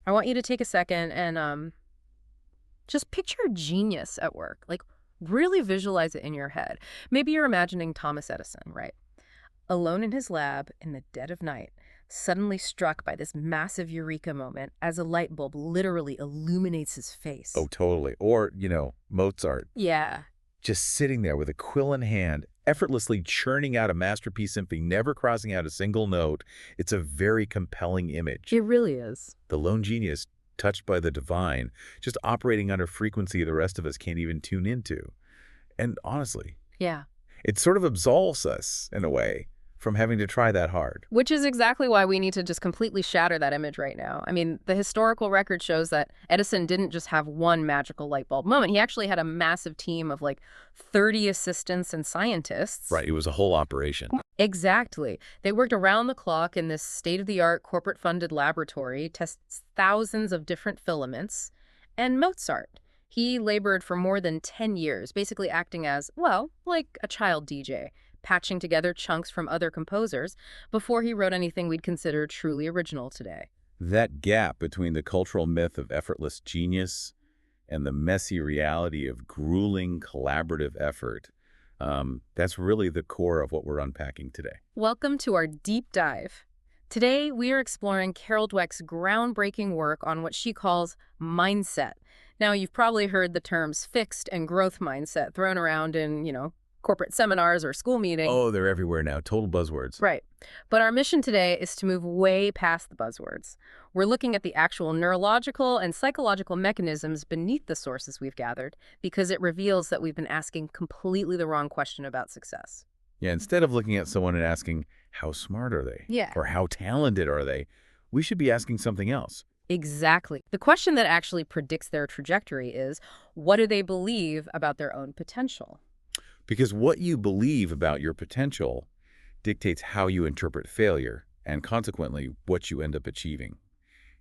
I want you to take a second and just picture a genius at work. Like, really visualize it in your head. Maybe you're imagining Thomas Edison, right? Alone in his lab in the dead of night, suddenly struck by this massive eureka moment as a light bulb literally illuminates his Oh, face. totally. Or, Mozart, Yeah, just sitting there with a quill in hand, effortlessly churning out a masterpiece symphony, never crossing out a single note. It's a very compelling image. it really is. The lone genius, touched by the divine, just operating on a frequency the rest of us can't even tune into. And honestly, Yeah. it sort of absolves us, in a way, from having to try that hard. Which is exactly why we need to just completely shatter that image right now. I mean, the historical record shows that Edison didn't just have one magical light bulb moment. He actually had a massive team of like 30 assistants and scientists. Right, it was a whole operation. Exactly. They worked around the clock in this state-of-the-art corporate-funded laboratory, tests thousands of different filaments. And Mozart, he labored for more than 10 years, basically acting as, well, like a child DJ, patching together chunks from other composers before he wrote anything we'd consider truly original today. That gap between the cultural myth of effortless genius and the messy reality of grueling collaborative effort, that's really the core of what we're unpacking today. Welcome to our deep dive. Today, we are exploring Carol Dweck's groundbreaking work on what she calls mindset. Now, you've probably heard the terms fixed and growth mindset thrown around in, corporate seminars or school meetings. Oh, they're everywhere now. Total buzzwords. Right. But our mission today is to move way past the buzzwords. We're looking at the actual neurological and psychological mechanisms beneath the sources we've gathered, because it reveals that we've been asking completely the wrong question about success. Yeah, instead of looking at someone and asking, how smart are they? Yeah. Or how talented are they? We should be asking something else. Exactly. The question that actually predicts their trajectory is, what do they believe about their own potential? Because what you believe about your potential dictates how you interpret failure and consequently what you end up achieving.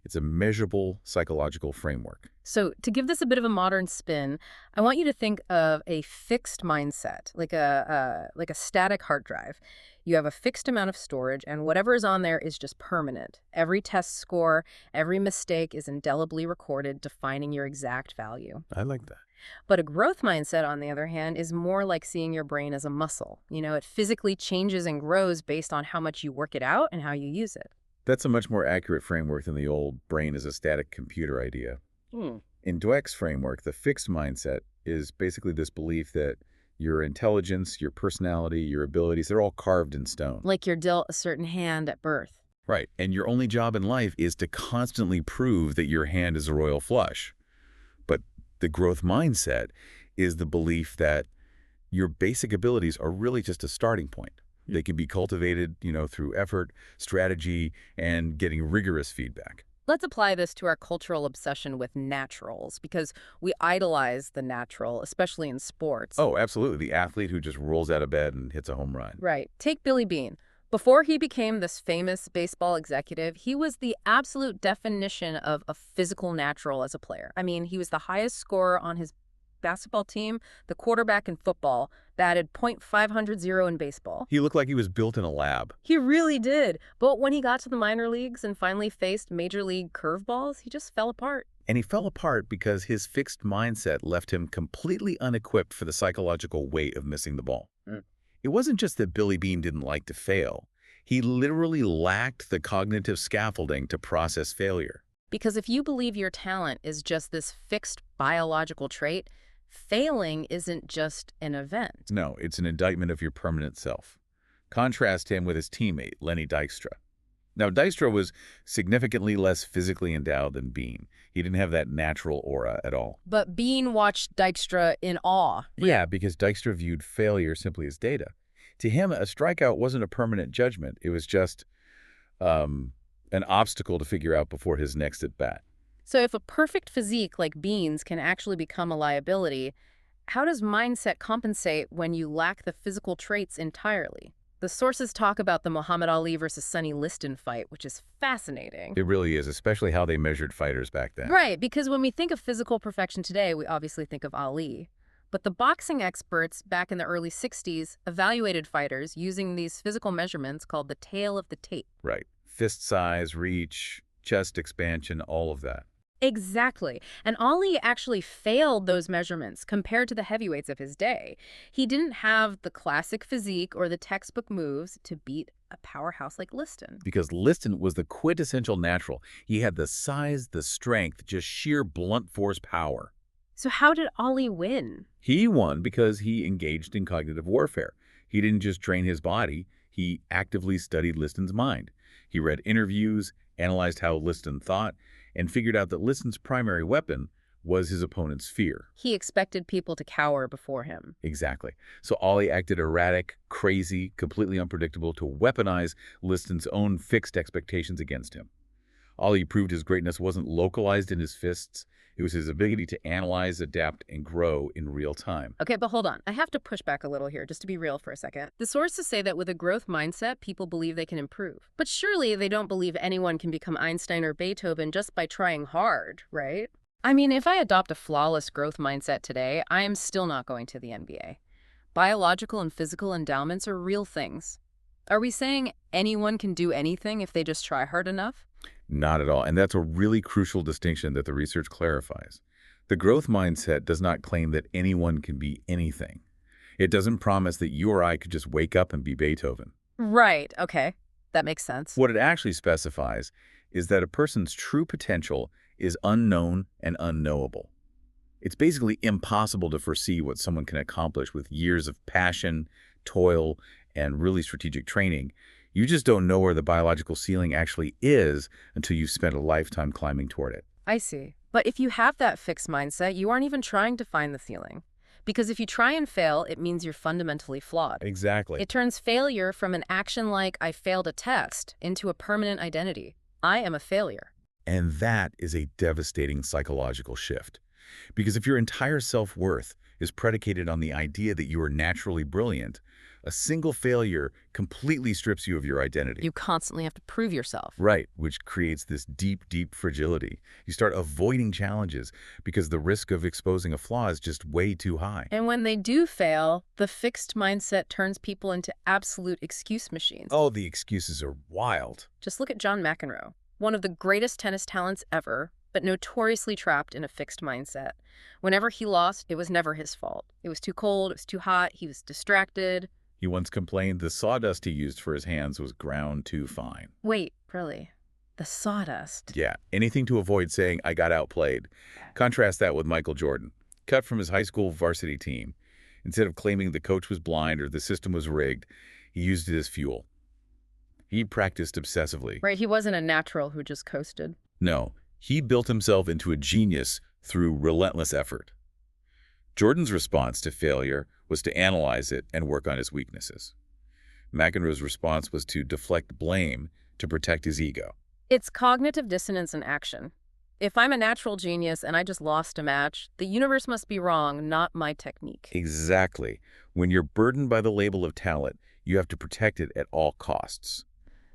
It's a measurable psychological framework. So to give this a bit of a modern spin, I want you to think of a fixed mindset, like a static hard drive. You have a fixed amount of storage, and whatever is on there is just permanent. Every test score, every mistake is indelibly recorded, defining your exact value. I like that. But a growth mindset, on the other hand, is more like seeing your brain as a muscle. It physically changes and grows based on how much you work it out and how you use it. That's a much more accurate framework than the old brain as a static computer idea. Hmm. In Dweck's framework, the fixed mindset is basically this belief that your intelligence, your personality, your abilities, they're all carved in stone. Like you're dealt a certain hand at birth. Right. And your only job in life is to constantly prove that your hand is a royal flush. But the growth mindset is the belief that your basic abilities are really just a starting point. They can be cultivated, through effort, strategy, and getting rigorous feedback. Let's apply this to our cultural obsession with naturals, because we idolize the natural, especially in sports. Oh, absolutely. The athlete who just rolls out of bed and hits a home run. Right. Take Billy Beane. Before he became this famous baseball executive, he was the absolute definition of a physical natural as a player. I mean, he was the highest scorer on his basketball team, the quarterback in football, batted .500 in baseball. He looked like he was built in a lab. He really did. But when he got to the minor leagues and finally faced major league curveballs, he just fell apart. And he fell apart because his fixed mindset left him completely unequipped for the psychological weight of missing the ball. It wasn't just that Billy Beane didn't like to fail. He literally lacked the cognitive scaffolding to process failure. Because if you believe your talent is just this fixed biological trait, failing isn't just an event. No, it's an indictment of your permanent self. Contrast him with his teammate, Lenny Dykstra. Now, Dykstra was significantly less physically endowed than Beane. He didn't have that natural aura at all. But Beane watched Dykstra in awe. Yeah, because Dykstra viewed failure simply as data. To him, a strikeout wasn't a permanent judgment. It was just an obstacle to figure out before his next at-bat. So if a perfect physique like Beane's can actually become a liability, how does mindset compensate when you lack the physical traits entirely? The sources talk about the Muhammad Ali versus Sonny Liston fight, which is fascinating. It really is, especially how they measured fighters back then. Right, because when we think of physical perfection today, we obviously think of Ali. But the boxing experts back in the early 60s evaluated fighters using these physical measurements called the tail of the tape. Right. Fist size, reach, chest expansion, all of that. Exactly. And Ollie actually failed those measurements compared to the heavyweights of his day. He didn't have the classic physique or the textbook moves to beat a powerhouse like Liston. Because Liston was the quintessential natural. He had the size, the strength, just sheer blunt force power. So how did Ollie win? He won because he engaged in cognitive warfare. He didn't just train his body, he actively studied Liston's mind. He read interviews, analyzed how Liston thought, and figured out that Liston's primary weapon was his opponent's fear. He expected people to cower before him. Exactly. So Ollie acted erratic, crazy, completely unpredictable to weaponize Liston's own fixed expectations against him. Ollie proved his greatness wasn't localized in his fists. It was his ability to analyze, adapt, and grow in real time. Okay, but hold on. I have to push back a little here, just to be real for a second. The sources say that with a growth mindset, people believe they can improve. But surely they don't believe anyone can become Einstein or Beethoven just by trying hard, right? I mean, if I adopt a flawless growth mindset today, I am still not going to the NBA. Biological and physical endowments are real things. Are we saying anyone can do anything if they just try hard enough? Not at all. And that's a really crucial distinction that the research clarifies. The growth mindset does not claim that anyone can be anything. It doesn't promise that you or I could just wake up and be Beethoven. Right, okay. That makes sense. What it actually specifies is that a person's true potential is unknown and unknowable. It's basically impossible to foresee what someone can accomplish with years of passion, toil, and really strategic training. You just don't know where the biological ceiling actually is until you've spent a lifetime climbing toward it. I see. But if you have that fixed mindset, you aren't even trying to find the ceiling. Because if you try and fail, it means you're fundamentally flawed. Exactly. It turns failure from an action like I failed a test into a permanent identity. I am a failure. And that is a devastating psychological shift. Because if your entire self-worth is predicated on the idea that you are naturally brilliant, a single failure completely strips you of your identity. You constantly have to prove yourself. Right, which creates this deep, deep fragility. You start avoiding challenges because the risk of exposing a flaw is just way too high. And when they do fail, the fixed mindset turns people into absolute excuse machines. Oh, the excuses are wild. Just look at John McEnroe, one of the greatest tennis talents ever, but notoriously trapped in a fixed mindset. Whenever he lost, it was never his fault. It was too cold, it was too hot, he was distracted. He once complained the sawdust he used for his hands was ground too fine. Wait, really? The sawdust? Yeah, anything to avoid saying, I got outplayed. Contrast that with Michael Jordan, cut from his high school varsity team. Instead of claiming the coach was blind or the system was rigged, he used it as fuel. He practiced obsessively. Right, he wasn't a natural who just coasted. No, he built himself into a genius through relentless effort. Jordan's response to failure was to analyze it and work on his weaknesses. McEnroe's response was to deflect blame to protect his ego. It's cognitive dissonance in action. If I'm a natural genius and I just lost a match, the universe must be wrong, not my technique. Exactly. When you're burdened by the label of talent, you have to protect it at all costs.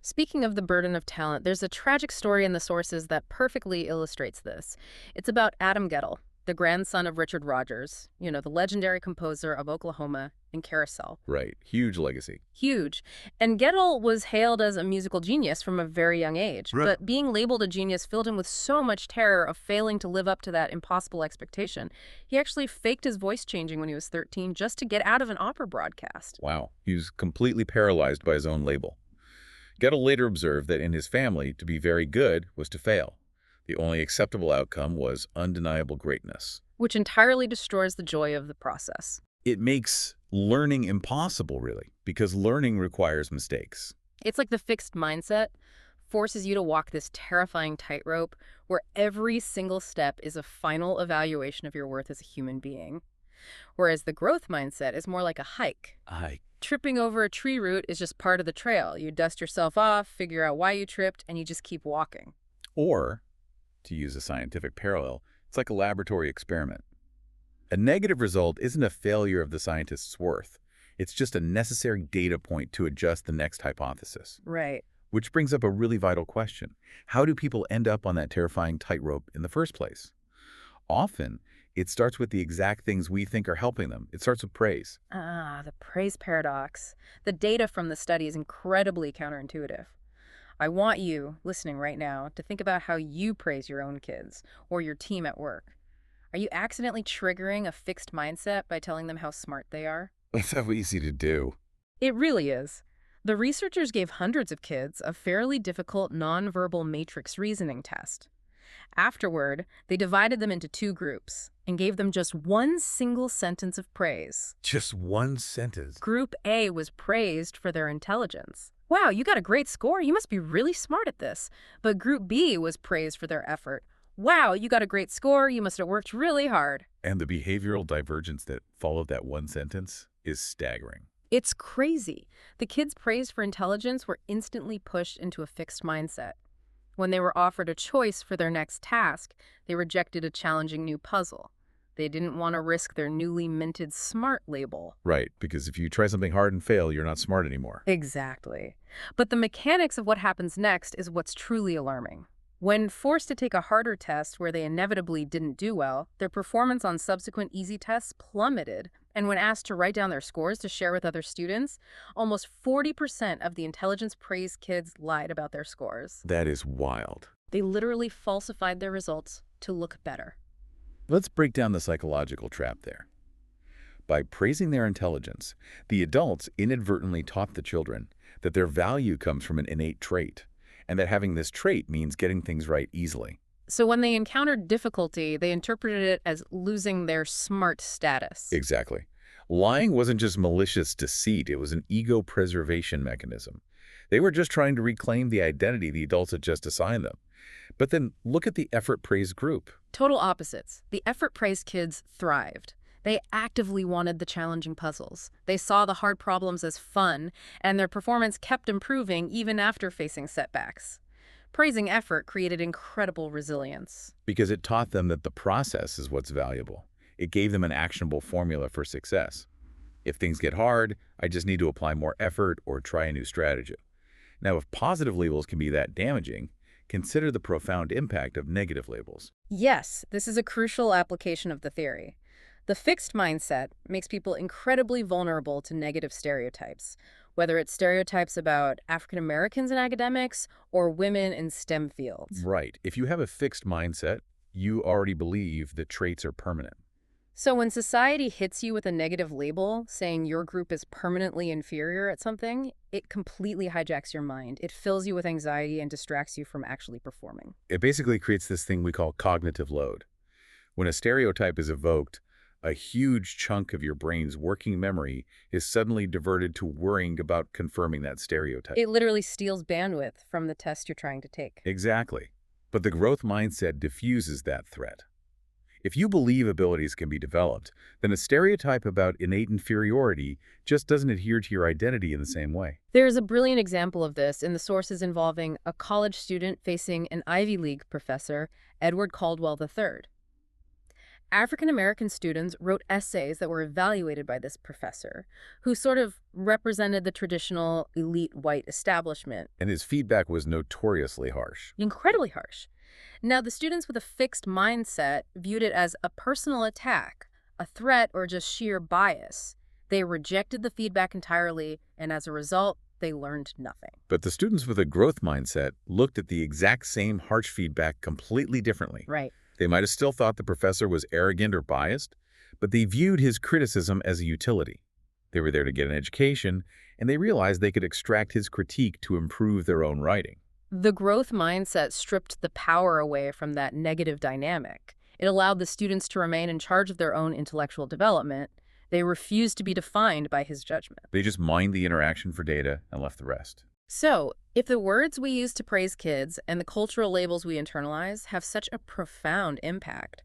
Speaking of the burden of talent, there's a tragic story in the sources that perfectly illustrates this. It's about Adam Gettle, the grandson of Richard Rodgers, the legendary composer of Oklahoma and Carousel. Right. Huge legacy. Huge. And Gettle was hailed as a musical genius from a very young age. Right. But being labeled a genius filled him with so much terror of failing to live up to that impossible expectation. He actually faked his voice changing when he was 13 just to get out of an opera broadcast. Wow. He was completely paralyzed by his own label. Gettle later observed that in his family, to be very good was to fail. The only acceptable outcome was undeniable greatness. Which entirely destroys the joy of the process. It makes learning impossible, really, because learning requires mistakes. It's like the fixed mindset forces you to walk this terrifying tightrope where every single step is a final evaluation of your worth as a human being. Whereas the growth mindset is more like a hike. Tripping over a tree root is just part of the trail. You dust yourself off, figure out why you tripped, and you just keep walking. Or, to use a scientific parallel, it's like a laboratory experiment. A negative result isn't a failure of the scientist's worth. It's just a necessary data point to adjust the next hypothesis. Right. Which brings up a really vital question. How do people end up on that terrifying tightrope in the first place? Often, it starts with the exact things we think are helping them. It starts with praise. The praise paradox. The data from the study is incredibly counterintuitive. I want you, listening right now, to think about how you praise your own kids or your team at work. Are you accidentally triggering a fixed mindset by telling them how smart they are? That's so easy to do. It really is. The researchers gave hundreds of kids a fairly difficult nonverbal matrix reasoning test. Afterward, they divided them into two groups and gave them just one single sentence of praise. Just one sentence. Group A was praised for their intelligence. Wow, you got a great score. You must be really smart at this. But Group B was praised for their effort. Wow, you got a great score. You must have worked really hard. And the behavioral divergence that followed that one sentence is staggering. It's crazy. The kids praised for intelligence were instantly pushed into a fixed mindset. When they were offered a choice for their next task, they rejected a challenging new puzzle. They didn't want to risk their newly minted SMART label. Right, because if you try something hard and fail, you're not smart anymore. Exactly. But the mechanics of what happens next is what's truly alarming. When forced to take a harder test where they inevitably didn't do well, their performance on subsequent easy tests plummeted. And when asked to write down their scores to share with other students, almost 40% of the intelligence praised kids lied about their scores. That is wild. They literally falsified their results to look better. Let's break down the psychological trap there. By praising their intelligence, the adults inadvertently taught the children that their value comes from an innate trait, and that having this trait means getting things right easily. So when they encountered difficulty, they interpreted it as losing their smart status. Exactly. Lying wasn't just malicious deceit, it was an ego preservation mechanism. They were just trying to reclaim the identity the adults had just assigned them. But then look at the effort-praised group. Total opposites. The effort-praised kids thrived. They actively wanted the challenging puzzles. They saw the hard problems as fun, and their performance kept improving even after facing setbacks. Praising effort created incredible resilience. Because it taught them that the process is what's valuable. It gave them an actionable formula for success. If things get hard, I just need to apply more effort or try a new strategy. Now, if positive labels can be that damaging, consider the profound impact of negative labels. Yes, this is a crucial application of the theory. The fixed mindset makes people incredibly vulnerable to negative stereotypes, whether it's stereotypes about African Americans in academics or women in STEM fields. Right. If you have a fixed mindset, you already believe that traits are permanent. So when society hits you with a negative label, saying your group is permanently inferior at something, it completely hijacks your mind. It fills you with anxiety and distracts you from actually performing. It basically creates this thing we call cognitive load. When a stereotype is evoked, a huge chunk of your brain's working memory is suddenly diverted to worrying about confirming that stereotype. It literally steals bandwidth from the test you're trying to take. Exactly. But the growth mindset diffuses that threat. If you believe abilities can be developed, then a stereotype about innate inferiority just doesn't adhere to your identity in the same way. There's a brilliant example of this in the sources involving a college student facing an Ivy League professor, Edward Caldwell III. African-American students wrote essays that were evaluated by this professor, who sort of represented the traditional elite white establishment. And his feedback was notoriously harsh. Incredibly harsh. Now, the students with a fixed mindset viewed it as a personal attack, a threat, or just sheer bias. They rejected the feedback entirely, and as a result, they learned nothing. But the students with a growth mindset looked at the exact same harsh feedback completely differently. Right. They might have still thought the professor was arrogant or biased, but they viewed his criticism as a utility. They were there to get an education, and they realized they could extract his critique to improve their own writing. The growth mindset stripped the power away from that negative dynamic. It allowed the students to remain in charge of their own intellectual development. They refused to be defined by his judgment. They just mined the interaction for data and left the rest. So, if the words we use to praise kids and the cultural labels we internalize have such a profound impact,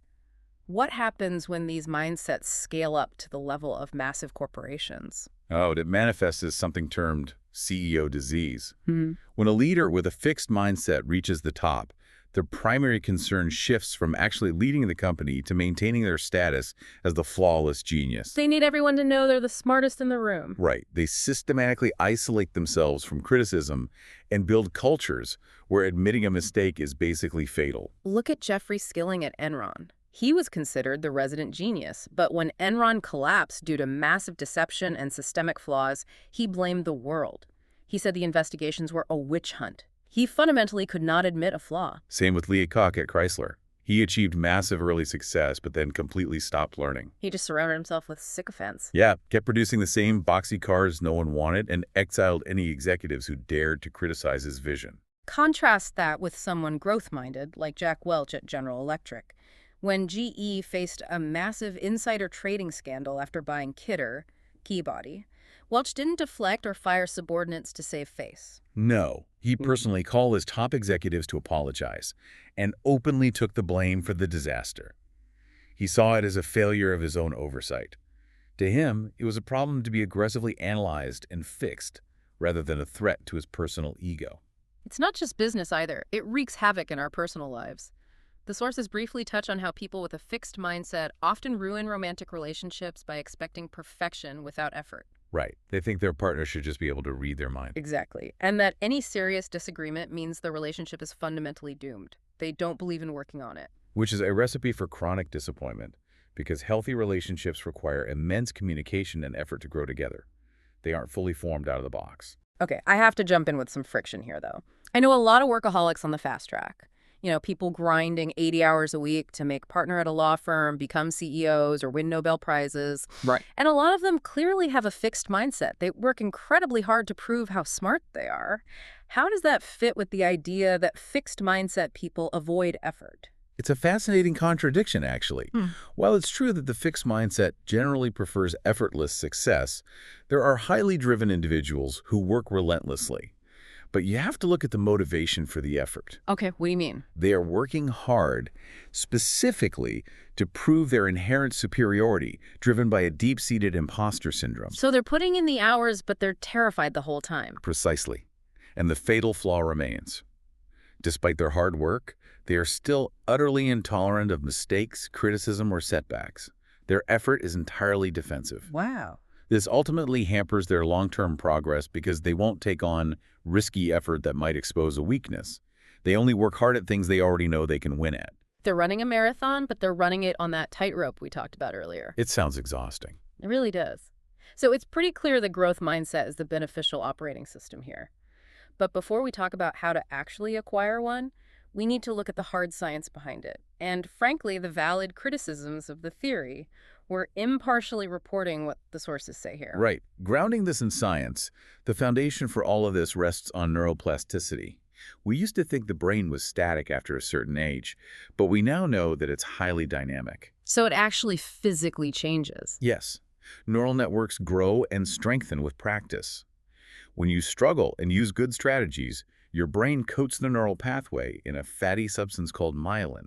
what happens when these mindsets scale up to the level of massive corporations? Oh, it manifests as something termed CEO disease. Hmm. When a leader with a fixed mindset reaches the top, their primary concern shifts from actually leading the company to maintaining their status as the flawless genius. They need everyone to know they're the smartest in the room. Right. They systematically isolate themselves from criticism and build cultures where admitting a mistake is basically fatal. Look at Jeffrey Skilling at Enron. He was considered the resident genius, but when Enron collapsed due to massive deception and systemic flaws, he blamed the world. He said the investigations were a witch hunt. He fundamentally could not admit a flaw. Same with Lee Koch at Chrysler. He achieved massive early success, but then completely stopped learning. He just surrounded himself with sycophants. Yeah, kept producing the same boxy cars no one wanted and exiled any executives who dared to criticize his vision. Contrast that with someone growth-minded, like Jack Welch at General Electric. When GE faced a massive insider trading scandal after buying Kidder, Keyboard, Welch didn't deflect or fire subordinates to save face. No, he personally called his top executives to apologize and openly took the blame for the disaster. He saw it as a failure of his own oversight. To him, it was a problem to be aggressively analyzed and fixed, rather than a threat to his personal ego. It's not just business either. It wreaks havoc in our personal lives. The sources briefly touch on how people with a fixed mindset often ruin romantic relationships by expecting perfection without effort. Right. They think their partner should just be able to read their mind. Exactly. And that any serious disagreement means the relationship is fundamentally doomed. They don't believe in working on it. Which is a recipe for chronic disappointment, because healthy relationships require immense communication and effort to grow together. They aren't fully formed out of the box. Okay, I have to jump in with some friction here, though. I know a lot of workaholics on the fast track. People grinding 80 hours a week to make partner at a law firm, become CEOs, or win Nobel Prizes. Right. And a lot of them clearly have a fixed mindset. They work incredibly hard to prove how smart they are. How does that fit with the idea that fixed mindset people avoid effort? It's a fascinating contradiction, actually. While it's true that the fixed mindset generally prefers effortless success, there are highly driven individuals who work relentlessly. But you have to look at the motivation for the effort. Okay, what do you mean? They are working hard specifically to prove their inherent superiority, driven by a deep-seated imposter syndrome. So they're putting in the hours, but they're terrified the whole time. Precisely. And the fatal flaw remains. Despite their hard work, they are still utterly intolerant of mistakes, criticism, or setbacks. Their effort is entirely defensive. Wow. This ultimately hampers their long-term progress because they won't take on risky effort that might expose a weakness. They only work hard at things they already know they can win at. They're running a marathon, but they're running it on that tightrope we talked about earlier. It sounds exhausting. It really does. So it's pretty clear the growth mindset is the beneficial operating system here. But before we talk about how to actually acquire one, we need to look at the hard science behind it. And frankly, the valid criticisms of the theory. We're impartially reporting what the sources say here. Right. Grounding this in science, the foundation for all of this rests on neuroplasticity. We used to think the brain was static after a certain age, but we now know that it's highly dynamic. So it actually physically changes. Yes. Neural networks grow and strengthen with practice. When you struggle and use good strategies, your brain coats the neural pathway in a fatty substance called myelin.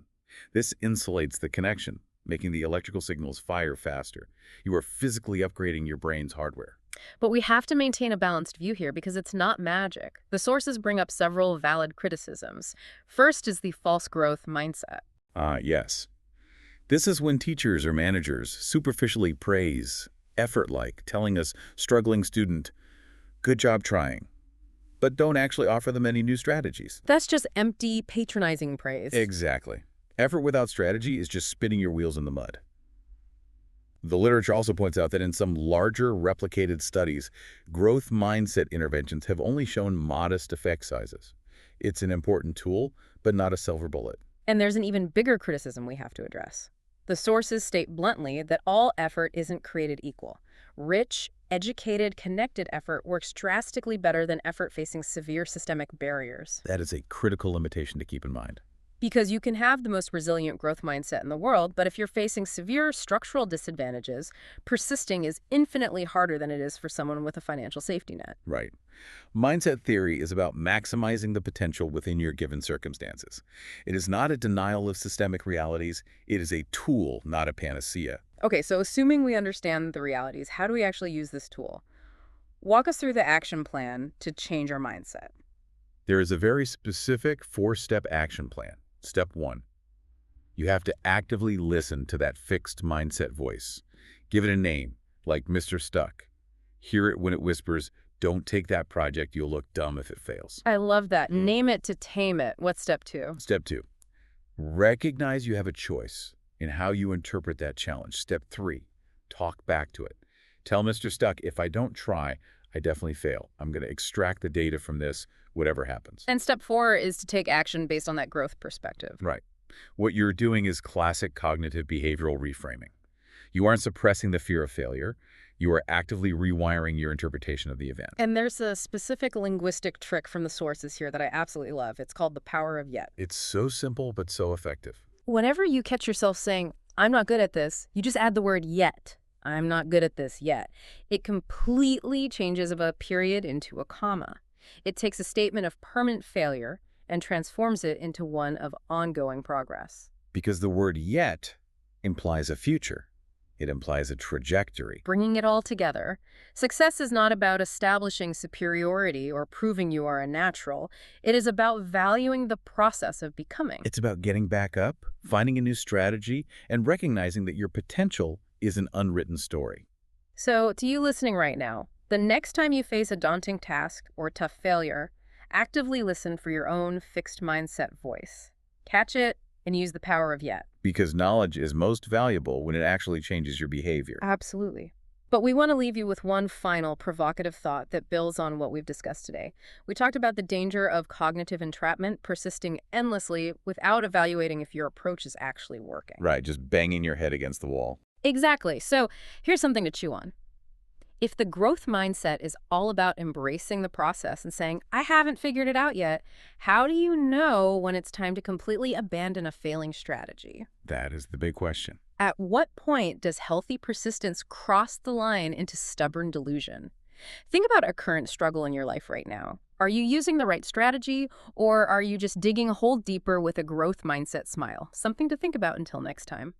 This insulates the connection, making the electrical signals fire faster. You are physically upgrading your brain's hardware. But we have to maintain a balanced view here because it's not magic. The sources bring up several valid criticisms. First is the false growth mindset. Yes. This is when teachers or managers superficially praise effort, like telling a struggling student, "Good job trying," but don't actually offer them any new strategies. That's just empty, patronizing praise. Exactly. Effort without strategy is just spinning your wheels in the mud. The literature also points out that in some larger replicated studies, growth mindset interventions have only shown modest effect sizes. It's an important tool, but not a silver bullet. And there's an even bigger criticism we have to address. The sources state bluntly that all effort isn't created equal. Rich, educated, connected effort works drastically better than effort facing severe systemic barriers. That is a critical limitation to keep in mind. Because you can have the most resilient growth mindset in the world, but if you're facing severe structural disadvantages, persisting is infinitely harder than it is for someone with a financial safety net. Right. Mindset theory is about maximizing the potential within your given circumstances. It is not a denial of systemic realities. It is a tool, not a panacea. Okay, so assuming we understand the realities, how do we actually use this tool? Walk us through the action plan to change our mindset. There is a very specific 4-step action plan. Step 1. You have to actively listen to that fixed mindset voice. Give it a name, like Mr. Stuck. Hear it when it whispers, "Don't take that project, you'll look dumb if it fails." I love that. Name it to tame it. What's step 2? Step 2. Recognize you have a choice in how you interpret that challenge. Step 3. Talk back to it. Tell Mr. Stuck, "If I don't try, I definitely fail. I'm going to extract the data from this. whatever happens. And step 4 is to take action based on that growth perspective. Right. What you're doing is classic cognitive behavioral reframing. You aren't suppressing the fear of failure. You are actively rewiring your interpretation of the event. And there's a specific linguistic trick from the sources here that I absolutely love. It's called the power of yet. It's so simple but so effective. Whenever you catch yourself saying, I'm not good at this, you just add the word yet. I'm not good at this yet. It completely changes a period into a comma. It takes a statement of permanent failure and transforms it into one of ongoing progress. Because the word yet implies a future. It implies a trajectory. Bringing it all together, success is not about establishing superiority or proving you are a natural. It is about valuing the process of becoming. It's about getting back up, finding a new strategy, and recognizing that your potential is an unwritten story. So, to you listening right now, the next time you face a daunting task or tough failure, actively listen for your own fixed mindset voice. Catch it and use the power of yet. Because knowledge is most valuable when it actually changes your behavior. Absolutely. But we want to leave you with one final provocative thought that builds on what we've discussed today. We talked about the danger of cognitive entrapment persisting endlessly without evaluating if your approach is actually working. Right, just banging your head against the wall. Exactly. So here's something to chew on. If the growth mindset is all about embracing the process and saying, I haven't figured it out yet, how do you know when it's time to completely abandon a failing strategy? That is the big question. At what point does healthy persistence cross the line into stubborn delusion? Think about a current struggle in your life right now. Are you using the right strategy, or are you just digging a hole deeper with a growth mindset smile? Something to think about until next time.